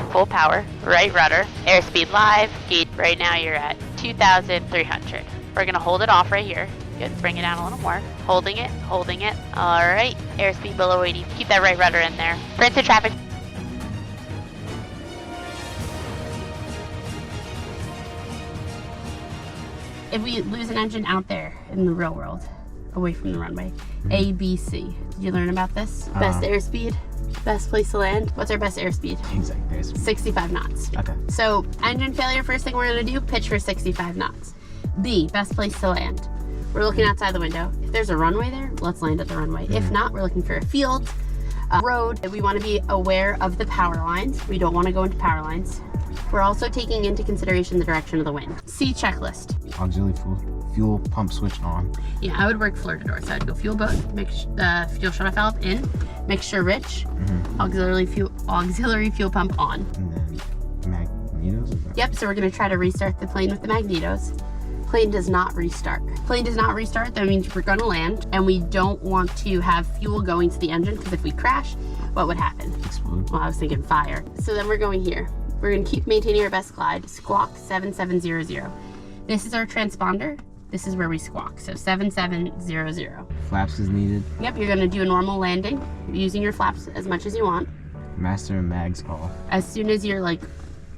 full power, right rudder, airspeed live, gauge. Right now you're at 2,300. We're gonna hold it off right here. Good, bring it down a little more. Holding it, holding it. All right, airspeed below 80. Keep that right rudder in there. Print to traffic. If we lose an engine out there in the real world, away from the runway, A, B, C. Did you learn about this? Best airspeed, best place to land. What's our best airspeed? Exact airspeed. 65 knots. Okay. So engine failure, first thing we're gonna do, pitch for 65 knots. B, best place to land. We're looking outside the window. If there's a runway there, let's land at the runway. If not, we're looking for a field, a road. We wanna be aware of the power lines. We don't wanna go into power lines. We're also taking into consideration the direction of the wind. C, checklist. Auxiliary fuel pump switch on. Yeah, I would work floor to door. So I'd go fuel boat, fuel shut off valve in, mixture rich, auxiliary fuel pump on. And then magnetos? Yep, so we're gonna try to restart the plane with the magnetos. Plane does not restart. Plane does not restart, that means we're gonna land, and we don't want to have fuel going to the engine, because if we crash, what would happen? Explode. Well, I was thinking fire. So then we're going here. We're gonna keep maintaining our best glide, squawk 7700. This is our transponder. This is where we squawk, so 7700. Flaps is needed. Yep, you're gonna do a normal landing, using your flaps as much as you want. Master and mags off. As soon as you're like,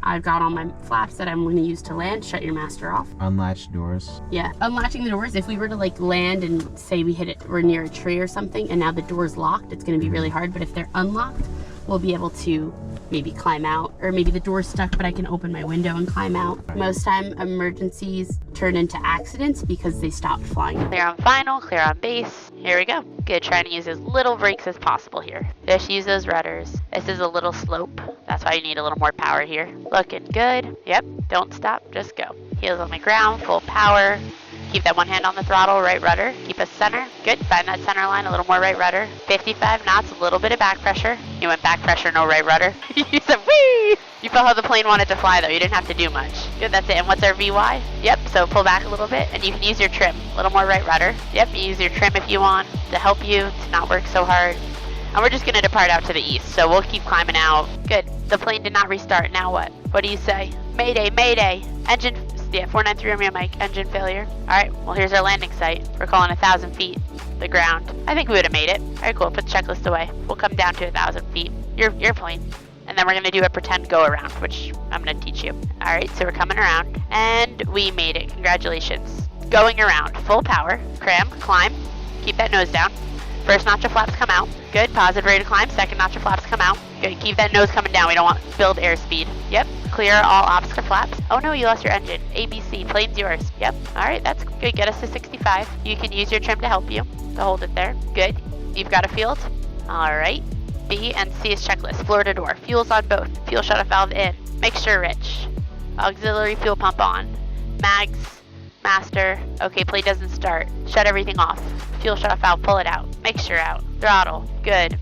I've got all my flaps that I'm gonna use to land, shut your master off. Unlatched doors. Yeah, unlatching the doors, if we were to like land and say we're near a tree or something and now the door's locked, it's gonna be really hard, but if they're unlocked, we'll be able to maybe climb out, or maybe the door's stuck but I can open my window and climb out. Most time emergencies turn into accidents because they stopped flying. Clear on final, clear on base. Here we go. Good, trying to use as little brakes as possible here. Just use those rudders. This is a little slope. That's why you need a little more power here. Looking good. Yep, don't stop, just go. Heels on the ground, full power. Keep that one hand on the throttle, right rudder. Keep us center. Good, find that center line, a little more right rudder. 55 knots, a little bit of back pressure. You went back pressure, no right rudder. You said, whee! You felt how the plane wanted to fly though, you didn't have to do much. Good, that's it. And what's our VY? Yep, so pull back a little bit and you can use your trim. A little more right rudder. Yep, you use your trim if you want to help you to not work so hard. And we're just gonna depart out to the east, so we'll keep climbing out. Good, the plane did not restart, now what? What do you say? Mayday, mayday. Engine, yeah, 493 Romeo Mike, engine failure. All right, well here's our landing site. We're calling 1,000 feet, the ground. I think we would have made it. All right, cool, put the checklist away. We'll come down to 1,000 feet, your plane. And then we're gonna do a pretend go around, which I'm gonna teach you. All right, so we're coming around and we made it, congratulations. Going around, full power, cram, climb, keep that nose down. First notch of flaps come out. Good, positive rate of climb. Second notch of flaps come out. Good, keep that nose coming down. We don't want build airspeed. Yep, clear all obstacle flaps. Oh no, you lost your engine. ABC, plane's yours. Yep, all right, that's good. Get us to 65. You can use your trim to help you, to hold it there. Good, you've got a field. All right, B and C is checklist. Floor to door, fuel's on both. Fuel shut off valve in. Mixture rich. Auxiliary fuel pump on. Mags, master. Okay, plane doesn't start. Shut everything off. Fuel shut off valve, pull it out. Mixture out. Throttle. Good.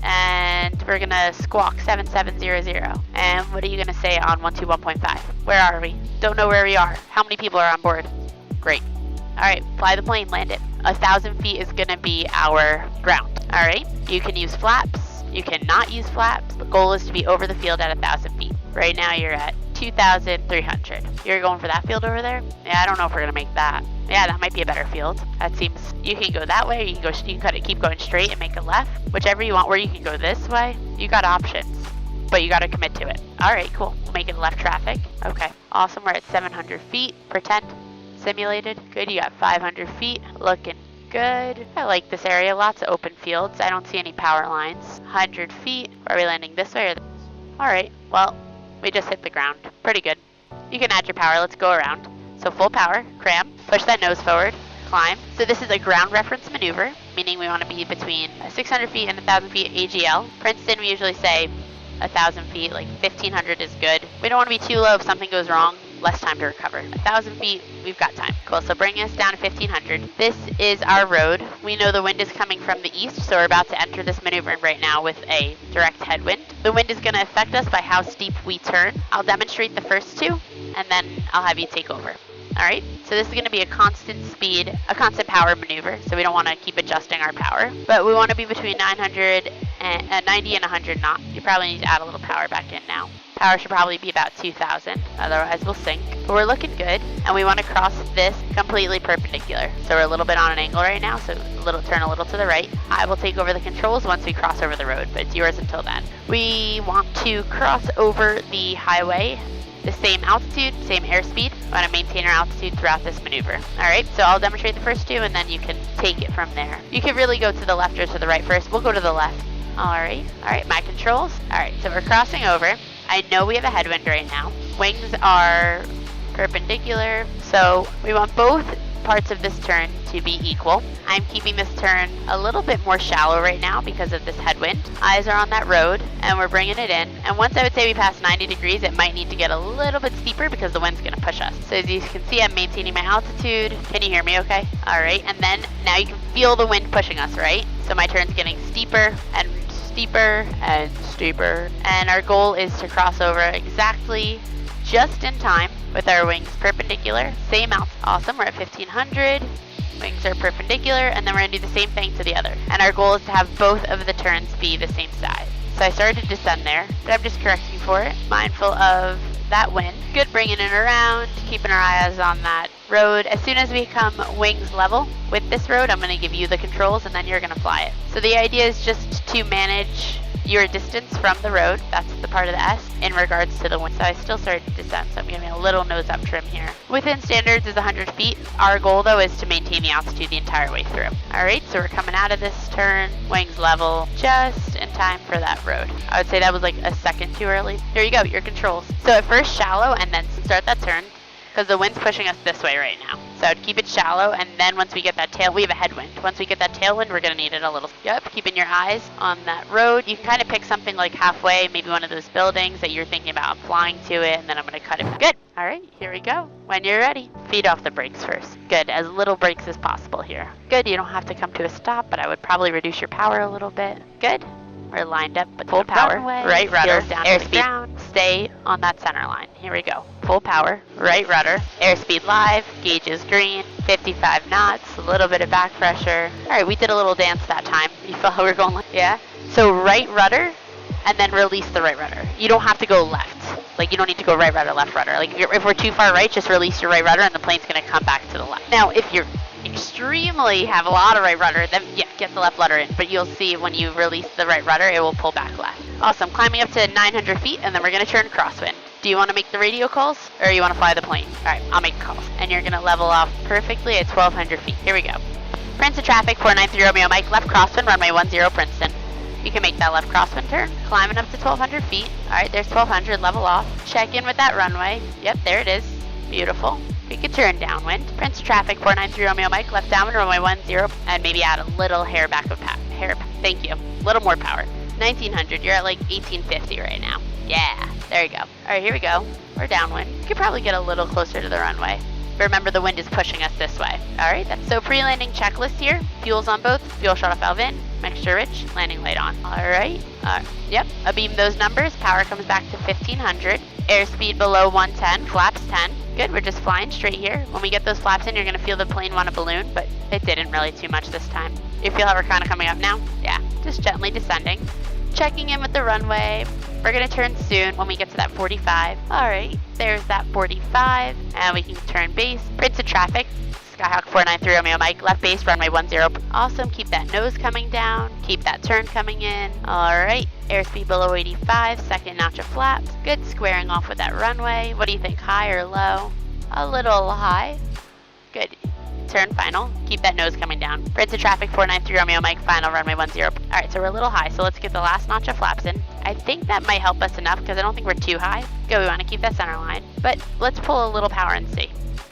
And we're gonna squawk 7700. And what are you gonna say on 121.5? Where are we? Don't know where we are. How many people are on board? Great. Alright, fly the plane, land it. 1,000 feet is gonna be our ground. Alright, you can use flaps. You cannot use flaps. The goal is to be over the field at 1,000 feet. Right now you're at 2,300. You're going for that field over there? Yeah, I don't know if we're gonna make that. Yeah, that might be a better field. That seems, you can go that way, or you can go, you can keep going straight and make a left. Whichever you want, where you can go this way. You got options, but you gotta commit to it. All right, cool. We'll make it left traffic. Okay, awesome. We're at 700 feet. Pretend, simulated. Good, you got 500 feet. Looking good. I like this area. Lots of open fields. I don't see any power lines. 100 feet. Are we landing this way or this? All right, well, we just hit the ground. Pretty good. You can add your power. Let's go around. So full power, cram, push that nose forward, climb. So this is a ground reference maneuver, meaning we want to be between 600 feet and 1,000 feet AGL. Princeton, we usually say 1,000 feet, like 1,500 is good. We don't want to be too low if something goes wrong. Less time to recover. 1,000 feet, we've got time. Cool, so bring us down to 1,500. This is our road. We know the wind is coming from the east, so we're about to enter this maneuver right now with a direct headwind. The wind is going to affect us by how steep we turn. I'll demonstrate the first two, and then I'll have you take over. All right, so this is going to be a constant speed, a constant power maneuver, so we don't want to keep adjusting our power, but we want to be between 90 and 100 knots. You probably need to add a little power back in now. Power should probably be about 2,000, otherwise we'll sink. But we're looking good, and we want to cross this completely perpendicular. So we're a little bit on an angle right now, so turn a little to the right. I will take over the controls once we cross over the road, but it's yours until then. We want to cross over the highway, the same altitude, same airspeed. We want to maintain our altitude throughout this maneuver. Alright, so I'll demonstrate the first two, and then you can take it from there. You can really go to the left or to the right first. We'll go to the left. Alright, my controls. Alright, so we're crossing over. I know we have a headwind right now. Wings are perpendicular, so we want both parts of this turn to be equal. I'm keeping this turn a little bit more shallow right now because of this headwind. Eyes are on that road, and we're bringing it in. And once I would say we pass 90 degrees, it might need to get a little bit steeper because the wind's going to push us. So as you can see, I'm maintaining my altitude. Can you hear me okay? All right, and then now you can feel the wind pushing us, right? So my turn's getting steeper and steeper and steeper. And our goal is to cross over exactly just in time with our wings perpendicular. Same altitude. Awesome, we're at 1,500. Wings are perpendicular, and then we're going to do the same thing to the other. And our goal is to have both of the turns be the same size. So I started to descend there, but I'm just correcting for it. Mindful of that wind. Good bringing it around, keeping our eyes on that road. As soon as we come wings level with this road, I'm going to give you the controls, and then you're going to fly it. So the idea is just to manage your distance from the road. That's the part of the S in regards to the wind. So I still started to descend, so I'm giving a little nose up trim here. Within standards is 100 feet. Our goal though is to maintain the altitude the entire way through. Alright, so we're coming out of this turn, wings level, just in time for that road. I would say that was like a second too early. Here you go, your controls. So at first shallow, and then start that turn, because the wind's pushing us this way right now. So I'd keep it shallow, and then once we get that tail, we have a headwind. Once we get that tailwind, we're going to need it a little. Yep, keeping your eyes on that road. You can kind of pick something like halfway, maybe one of those buildings that you're thinking about flying to it, and then I'm going to cut it. Good. All right, here we go. When you're ready, feed off the brakes first. Good, as little brakes as possible here. Good, you don't have to come to a stop, but I would probably reduce your power a little bit. Good. We're lined up with full power, right rudder, down airspeed, stay on that center line. Here we go. Full power, right rudder, airspeed live, gauge is green, 55 knots, a little bit of back pressure. All right, we did a little dance that time. You felt how we were going like, yeah? So right rudder, and then release the right rudder. You don't have to go left. Like, you don't need to go right rudder, left rudder. Like, if we're too far right, just release your right rudder, and the plane's going to come back to the left. Now, if you're extremely have a lot of right rudder, then yeah, get the left rudder in. But you'll see when you release the right rudder, it will pull back left. Awesome, climbing up to 900 feet, and then we're going to turn crosswind. Do you want to make the radio calls, or you want to fly the plane? All right, I'll make calls. And you're going to level off perfectly at 1,200 feet. Here we go. Princeton traffic, 493 Romeo Mike, left crosswind, runway 10 Princeton. You can make that left crosswind turn, climbing up to 1,200 feet. All right, there's 1,200, level off. Check in with that runway. Yep, there it is. Beautiful. We could turn downwind. Princeton traffic, 493 Romeo Mike, left downwind, runway 10, and maybe add a little hair back of hair. Thank you. A little more power. 1,900, you're at like 1,850 right now. Yeah, there you go. All right, here we go. We're downwind. You could probably get a little closer to the runway. But remember, the wind is pushing us this way. All right, so pre-landing checklist here. Fuel's on both. Fuel shut off valve in. Mixture rich. Landing light on. All right. Yep. Abeam those numbers. Power comes back to 1,500. Airspeed below 110. Flaps 10. Good. We're just flying straight here. When we get those flaps in, you're going to feel the plane want to balloon, but it didn't really too much this time. You feel how we're kind of coming up now? Yeah. Just gently descending. Checking in with the runway. We're going to turn soon when we get to that 45. All right, there's that 45, and we can turn base. Princeton traffic, Skyhawk 493 Romeo Mike, left base, runway 10. Awesome, keep that nose coming down, keep that turn coming in. All right, airspeed below 85, second notch of flaps. Good, squaring off with that runway. What do you think, high or low? A little high. Good. Turn final. Keep that nose coming down. Princeton traffic, 493 Romeo Mike, final runway 10. All right, so we're a little high, so let's get the last notch of flaps in. I think that might help us enough because I don't think we're too high. Good, we want to keep that center line, but let's pull a little power and see.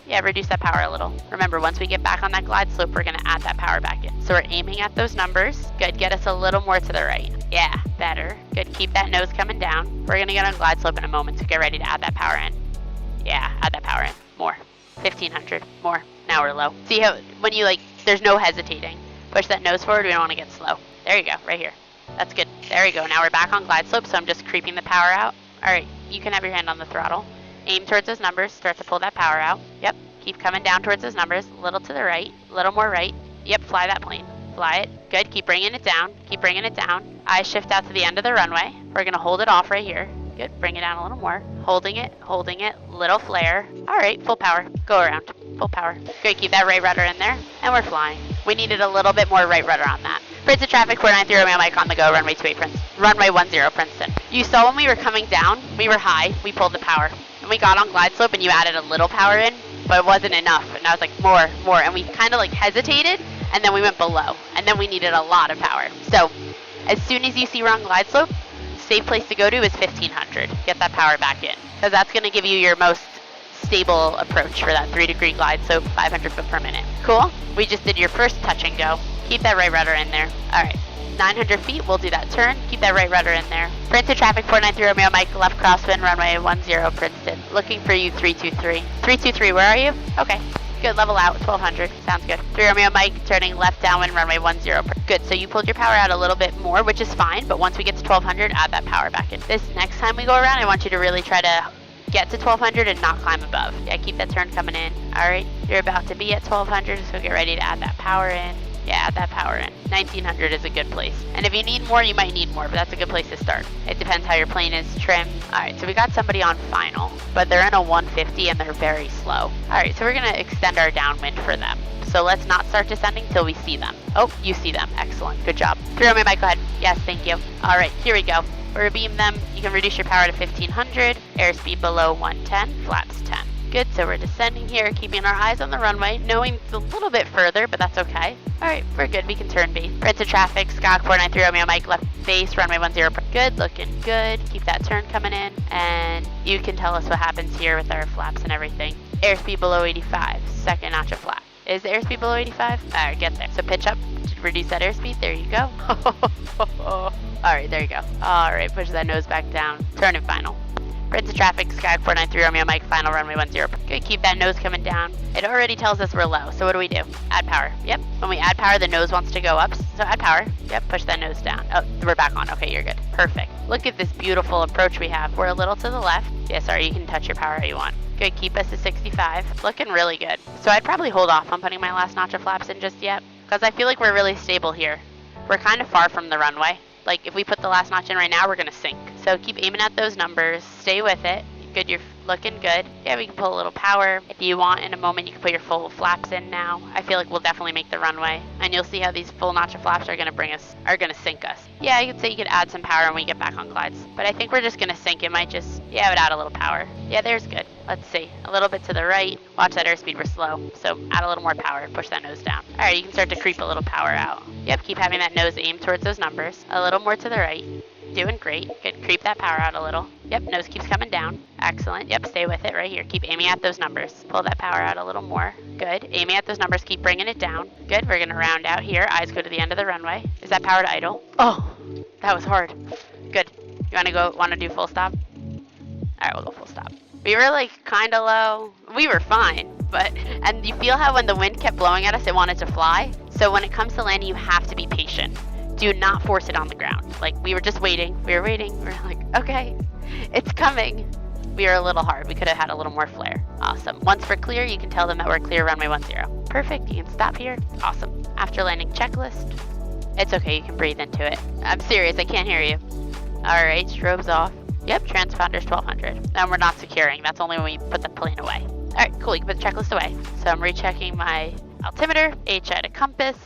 Yeah, reduce that power a little. Remember, once we get back on that glide slope, we're going to add that power back in. So we're aiming at those numbers. Good, get us a little more to the right. Yeah, better. Good, keep that nose coming down. We're going to get on glide slope in a moment, so get ready to add that power in. Yeah, add that power in. More. 1,500. More. Now we're low. See how, when you there's no hesitating. Push that nose forward, we don't want to get slow. There you go, right here. That's good. There we go. Now we're back on glide slope, so I'm just creeping the power out. All right, you can have your hand on the throttle. Aim towards those numbers, start to pull that power out. Yep, keep coming down towards those numbers. A little to the right, a little more right. Yep, fly that plane. Fly it. Good, keep bringing it down. Keep bringing it down. Eyes shift out to the end of the runway. We're going to hold it off right here. Good, bring it down a little more. Holding it, little flare. All right, full power, go around, full power. Good, keep that right rudder in there, and we're flying. We needed a little bit more right rudder on that. Prince of traffic, 493 Romeo Mike on the go, runway 28 Princeton. Runway 10 Princeton. You saw when we were coming down, we were high, we pulled the power. And we got on glide slope and you added a little power in, but it wasn't enough. And I was like, more. And we kind of like hesitated, and then we went below. And then we needed a lot of power. So as soon as you see we're on glide slope, safe place to go to is 1500. Get that power back in, because that's going to give you your most stable approach for that 3-degree glide slope, 500 foot per minute. Cool. We just did your first touch and go. Keep that right rudder in there. All right. 900 feet, we'll do that turn. Keep that right rudder in there. Princeton traffic, 493 Romeo Mike, left crosswind, runway 10 Princeton. Looking for you, 323. 323, where are you? Okay. Good, level out, 1200. Sounds good. 3 Romeo Mike, turning left downwind, runway 10. Good, so you pulled your power out a little bit more, which is fine, but once we get to 1200, add that power back in. This next time we go around, I want you to really try to get to 1200 and not climb above. Yeah, keep that turn coming in. All right, you're about to be at 1200, so get ready to add that power in. Yeah, add that power in. 1900 is a good place. And if you need more, you might need more, but that's a good place to start. It depends how your plane is trimmed. All right, so we got somebody on final, but they're in a 150 and they're very slow. All right, so we're gonna extend our downwind for them. So let's not start descending till we see them. Oh, you see them. Excellent. Good job. 3 Romeo Mike, go ahead. Yes, thank you. All right, here we go. We're gonna beam them. You can reduce your power to 1500. Airspeed below 110. Flaps 10. Good, so we're descending here, keeping our eyes on the runway, knowing it's a little bit further, but that's okay. All right, we're good. We can turn base. Princeton traffic, Scott 493 Romeo Mike, left base, runway 10. Good, looking good. Keep that turn coming in, and you can tell us what happens here with our flaps and everything. Airspeed below 85, second notch of flap. Is the airspeed below 85? All right, get there. So pitch up to reduce that airspeed. There you go. All right, there you go. All right, push that nose back down. Turn and final. Princeton traffic, Sky 493 Romeo Mike, final runway 10. Good, keep that nose coming down. It already tells us we're low, so what do? Add power. Yep, when we add power, the nose wants to go up, so add power. Yep, push that nose down. Oh, we're back on. Okay, you're good. Perfect. Look at this beautiful approach we have. We're a little to the left. Yeah, sorry, you can touch your power how you want. Good, keep us to 65. Looking really good. So I'd probably hold off on putting my last notch of flaps in just yet, because I feel like we're really stable here. We're kind of far from the runway. Like, if we put the last notch in right now, we're gonna sink. So keep aiming at those numbers, stay with it. Good, you're looking good. Yeah, we can pull a little power. If you want, in a moment, you can put your full flaps in now. I feel like we'll definitely make the runway. And you'll see how these full notch of flaps are gonna sink us. Yeah, you could say you could add some power when we get back on glides. But I think we're just gonna sink. It might just, yeah, it would add a little power. Yeah, there's good. Let's see. A little bit to the right. Watch that airspeed, we're slow. So add a little more power, push that nose down. All right, you can start to creep a little power out. Yep, keep having that nose aimed towards those numbers. A little more to the right. Doing great. Good. Creep that power out a little. Yep, nose keeps coming down. Excellent. Yep, stay with it right here. Keep aiming at those numbers. Pull that power out a little more. Good. Aiming at those numbers. Keep bringing it down. Good. We're going to round out here. Eyes go to the end of the runway. Is that power to idle? Oh, that was hard. Good. You want to do full stop? All right, we'll go full stop. We were like kind of low. We were fine, and you feel how when the wind kept blowing at us, it wanted to fly. So when it comes to landing, you have to be patient. Do not force it on the ground. Like, we were just waiting. We were waiting. We were like, okay, it's coming. We were a little hard. We could have had a little more flare. Awesome. Once we're clear, you can tell them that we're clear runway 10. Perfect. You can stop here. Awesome. After landing checklist. It's okay. You can breathe into it. I'm serious. I can't hear you. All right. Strobes off. Yep. Transponder's 1200. And we're not securing. That's only when we put the plane away. All right. Cool. You can put the checklist away. So I'm rechecking my altimeter, HI to compass.